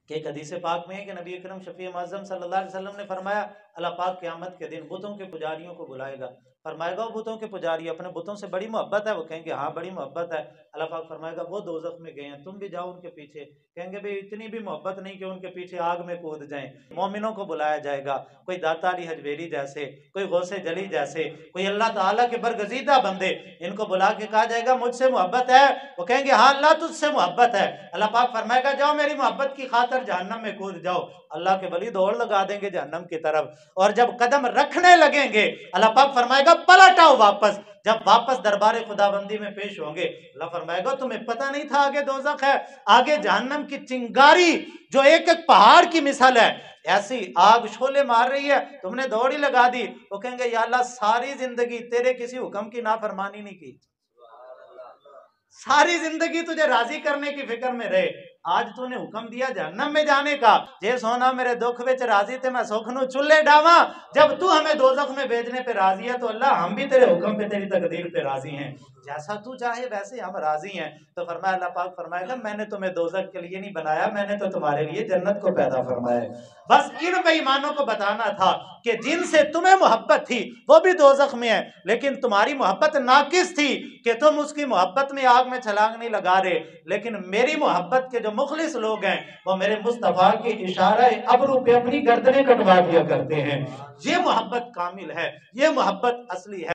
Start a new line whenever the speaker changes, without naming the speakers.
کہ ایک حدیث پاک میں ہے کہ نبی اکرم شفیع معظم صلی اللہ علیہ وسلم نے فرمایا اللہ پاک قیامت کے دن بتوں کے پجاریوں کو بلائے گا، فرمائے گا وہ بتوں کے پجاری اپنے بتوں سے بڑی محبت ہے؟ وہ کہیں گے ہاں بڑی محبت ہے۔ اللہ پاک فرمائے گا وہ دوزخ میں گئے ہیں، تم بھی جاؤ ان کے پیچھے، کہیں گے بھئی اتنی بھی محبت نہیں کہ ان کے پیچھے آگ میں کود جائیں۔ مومنوں کو بلایا جائے گا، کوئی داتا علی حجویری جیسے، کوئی غوث جلی جیسے، کوئی اللہ تعالیٰ کے برگزیدہ بندے، ان کو بلا کے کہا جائے گا مجھ سے محبت ہے؟ وہ کہیں گے ہاں اللہ تجھ سے محبت ہے۔ اللہ پاک فرمائے گا جاؤ میری محبت کی خاطر جہنم میں کود جاؤ۔ اللہ کے ولی دوڑ لگا دیں گے جہنم کی طرف، اور جب قدم رکھنے لگیں گے اللہ پاک فرمائے گا پلٹ آؤ واپس۔ جب واپس دربار خداوندی میں پیش ہوں گے اللہ فرمائے گا تمہیں پتہ نہیں تھا آگے دوزخ ہے، آگے جہنم کی چنگاری جو ایک ایک پہاڑ کی مثال ہے، ایسی آگ شعلے مار رہی ہے، تم نے دوڑ ہی لگا دی۔ وہ کہیں گے یا اللہ ساری زندگی تیرے کسی حکم کی نافرمانی نہیں کی، ساری زندگی تجھے راضی کرنے کی فکر میں رہے، آج تو نے حکم دیا جہنم میں جانے کا، جے سونا میرے دکھ وچ راضی تے میں سکھ نو چلے ڈاواں، جب تو ہمیں دوزخ میں بھیجنے پہ راضی ہے تو اللہ ہم بھی تیرے حکم پہ تیری تقدیر پہ راضی ہیں، جیسا تو چاہے ویسے ہم راضی ہیں۔ تو فرمایا اللہ پاک فرمائے گا میں نے تمہیں دوزخ کے لیے نہیں بنایا، میں نے تو تمہارے لیے جنت کو پیدا فرمایا۔ بس ان بے ایمانوں کو بتانا تھا کہ جن سے تمہیں محبت تھی وہ بھی دوزخ میں ہے، لیکن تمہاری محبت ناقص تھی کہ تم اس کی محبت میں آگ میں چھلانگ نہیں لگا رہے، لیکن میری محبت کے جو مخلص لوگ ہیں وہ میرے مصطفیٰ کی اشارہ ابرو پہ اپنی گردنیں کٹوا دیا کرتے ہیں۔ یہ محبت کامل ہے، یہ محبت اصلی ہے۔